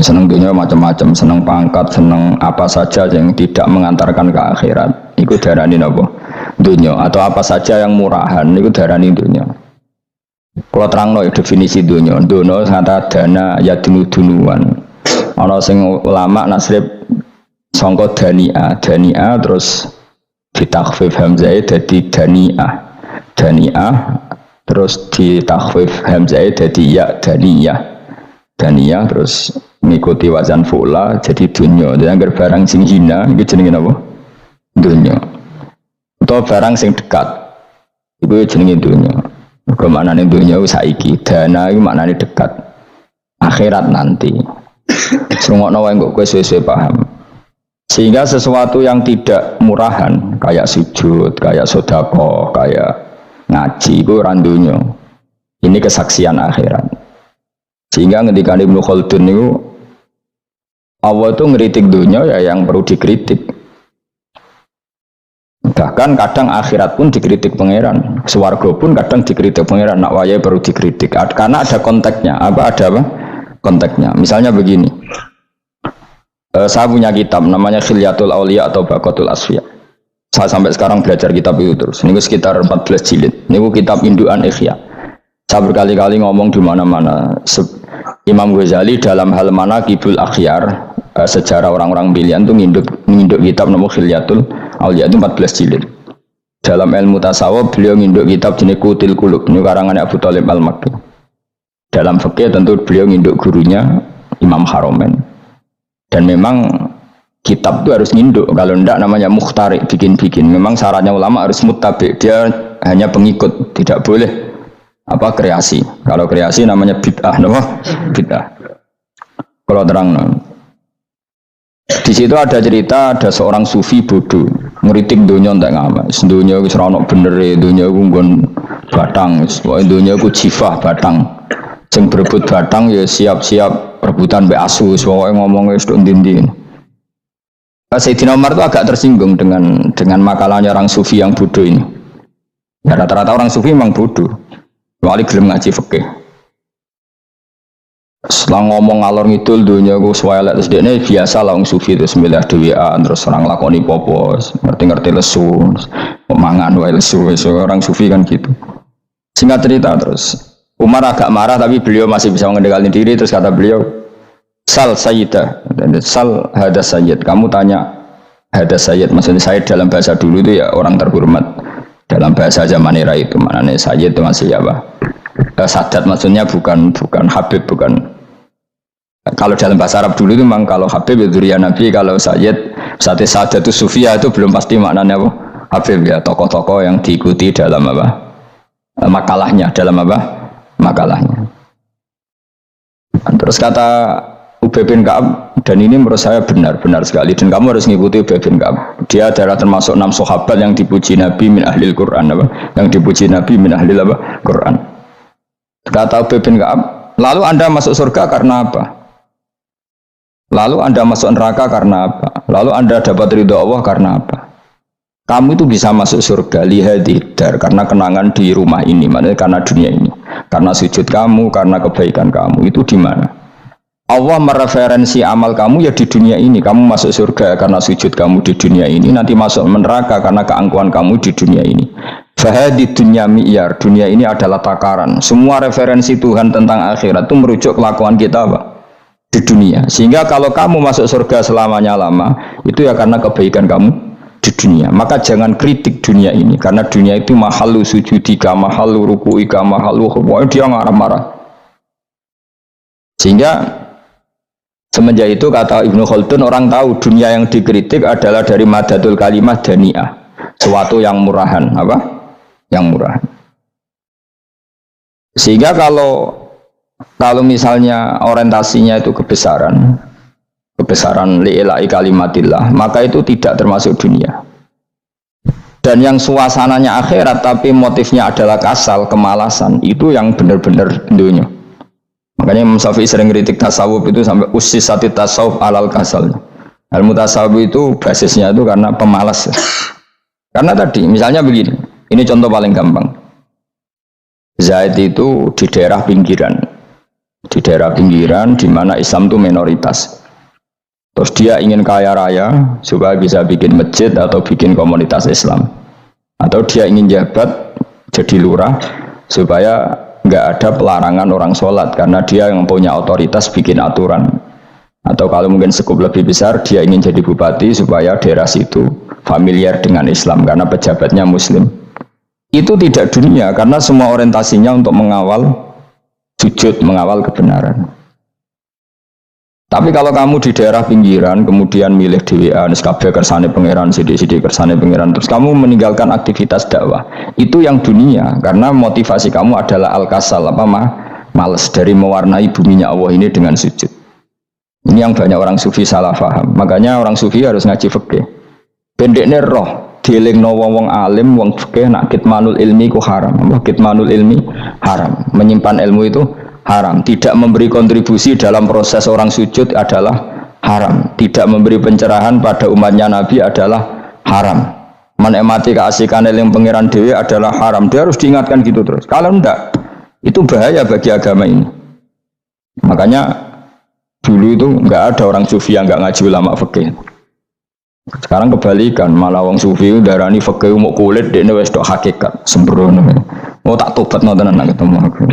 Seneng dunia macam-macam, seneng pangkat, seneng apa saja yang tidak mengantarkan ke akhirat. Iku darani napa? Dunia. Atau apa saja yang murahan, iku darani dunia. Kalau terangno definisi dunia, dunia kata dana ya dunuan. Ana sing ulama nasrib sangka dania terus ditakhfif hamzah jadi daniah terus ditakhfif hamzah jadi ya daniyah terus mengikuti wazan fu'la jadi dunya. Jadi anggar barang sing hina itu jenenge apa? Dunya. Atau barang sing dekat itu jenenge dunya. Mergo maknane dunya saiki, dana itu maknane dekat. Akhirat nanti. Srungokno wae kok kowe suwe-suwe paham. Sehingga sesuatu yang tidak murahan kayak sujud, kayak sedekah, kayak ngaji itu ora dunya. Ini kesaksian akhirat. Sehingga ketika Ibnu Khaldun itu Allah itu ngeritik dunia ya yang perlu dikritik. Bahkan kadang akhirat pun dikritik pangeran, swarga pun kadang dikritik pangeran. Nak waya perlu dikritik karena ada konteksnya. Ada apa? Konteksnya. Misalnya begini. Saya punya kitab namanya Khilyatul Auliya atau Baqatul Asfiya. Saya sampai sekarang belajar kitab itu terus. Ini sekitar 14 jilid. Ini kitab indukan Ihya. Saya berkali-kali ngomong di mana-mana. Imam Ghazali dalam hal mana Kibul Akhyar, sejarah orang-orang pilihan itu nginduk kitab nama Khilyatul Auliya itu 14 jilid. Dalam ilmu tasawuf beliau nginduk kitab jenis Qutil Qulub, ini karangan Abu Thalib Al-Makki. Dalam fikih tentu beliau nginduk gurunya Imam Haromen. Dan memang kitab itu harus nginduk, kalau tidak namanya mukhtarik, bikin-bikin. Memang syaratnya ulama harus muttabi, dia hanya pengikut, tidak boleh kreasi. Kalau kreasi namanya bid'ah, bid'ah. Kalau terang, di situ ada cerita ada seorang sufi bodoh ngeritik dunia tak ngamal. Dunia itu seronok bener, dunia itu nggon batang, dunia itu jifah batang. Sing berebut batang ya siap-siap rebutan be asu, soalnya ngomongnya sudah ndin-ndin. Sayyidina Umar itu agak tersinggung dengan makalahnya orang sufi yang bodoh ini. Ya, rata-rata orang sufi memang bodoh. Wali gelem ngaji fikih. Setelah ngomong ngalor ngidul dunia gue swelek terus dia biasa lah orang sufi itu sembilan DWA terus orang lakoni popos ngerti-ngerti lesu mangan wae lesu orang sufi kan gitu. Singkat cerita terus Umar agak marah tapi beliau masih bisa mengendalikan diri terus kata beliau sal sayyidah dan sal hadas sayyid, kamu tanya hadas sayyid, maksudnya sayyid dalam bahasa dulu itu ya orang terhormat. Dalam bahasa zaman era itu maknanya sayyid itu masih apa? Sadat maksudnya bukan Habib, bukan. Kalau dalam bahasa Arab dulu itu memang kalau Habib itu dzurriyyah Nabi, kalau sayyid sadat itu sufia itu belum pasti maknanya apa? Habib ya, tokoh-tokoh yang diikuti dalam apa? Makalahnya, dalam apa? Makalahnya. Terus kata Ubay bin Ka'ab, dan ini menurut saya benar sekali dan kamu harus mengikuti Ubay bin Ka'ab. Dia adalah termasuk 6 sahabat yang dipuji Nabi min ahlil Quran apa? Yang dipuji Nabi min ahlil apa? Quran. Kata Ubay bin Ka'ab, lalu Anda masuk surga karena apa? Lalu Anda masuk neraka karena apa? Lalu Anda dapat ridho Allah karena apa? Kamu itu bisa masuk surga lihadidar karena kenangan di rumah ini, maksudnya karena dunia ini, karena sujud kamu, karena kebaikan kamu. Itu di mana? Allah mereferensi amal kamu ya di dunia ini. Kamu masuk surga karena sujud kamu di dunia ini, nanti masuk neraka karena keangkuhan kamu di dunia ini. Fahadi dunya mi'yar, dunia ini adalah takaran. Semua referensi Tuhan tentang akhirat itu merujuk kelakuan kita apa? Di dunia. Sehingga kalau kamu masuk surga selamanya lama, itu ya karena kebaikan kamu di dunia. Maka jangan kritik dunia ini, karena dunia itu mahalu sujudika, mahalu ruku'ika, mahalu pokoknya dia marah-marah. Sehingga semenjak itu kata Ibnu Khaldun, orang tahu dunia yang dikritik adalah dari madatul kalimah dani'ah, suatu yang murahan, apa? Yang murahan. Sehingga kalau misalnya orientasinya itu kebesaran li'ilai kalimatillah, maka itu tidak termasuk dunia. Dan yang suasananya akhirat tapi motifnya adalah kasal, kemalasan, itu yang benar-benar dunia. Makanya Imam Syafi'i sering kritik tasawuf itu sampai ussisati tasawuf alal kasal. Ilmu tasawuf itu basisnya itu karena pemalas. Karena tadi misalnya begini, ini contoh paling gampang. Zaid itu di daerah pinggiran. di daerah pinggiran di mana Islam itu minoritas. Terus dia ingin kaya raya supaya bisa bikin masjid atau bikin komunitas Islam. Atau dia ingin jabat jadi lurah supaya nggak ada pelarangan orang sholat karena dia yang punya otoritas bikin aturan. Atau kalau mungkin skup lebih besar, dia ingin jadi bupati supaya daerah situ familiar dengan Islam karena pejabatnya Muslim. Itu tidak dunia karena semua orientasinya untuk mengawal sujud, mengawal kebenaran. Tapi kalau kamu di daerah pinggiran, kemudian milih DWA, kabeh kersane pangeran, sidik-sidik kersane pangeran, terus kamu meninggalkan aktivitas dakwah, itu yang dunia karena motivasi kamu adalah al-kasal, males dari mewarnai buminya Allah ini dengan sujud. Ini yang banyak orang sufi salah paham. Makanya orang sufi harus ngaji fikih. Pendeknya roh, dielingno wong alim, wong fikih nak kitmanul ilmi ku haram. Kitmanul ilmi haram. Menyimpan ilmu itu haram. Tidak memberi kontribusi dalam proses orang sujud adalah haram. Tidak memberi pencerahan pada umatnya Nabi adalah haram. Menikmati keasikan eling pangeran dewi adalah haram. Dia harus diingatkan gitu terus. Kalau enggak, itu bahaya bagi agama ini. Makanya dulu itu nggak ada orang sufi yang nggak ngaji ulama fikih. Sekarang kebalikan, malah orang sufi darani fikih mau kulit dia wes dok hakikat sembrono. Mau tak tobat nonton anak ketemu aku.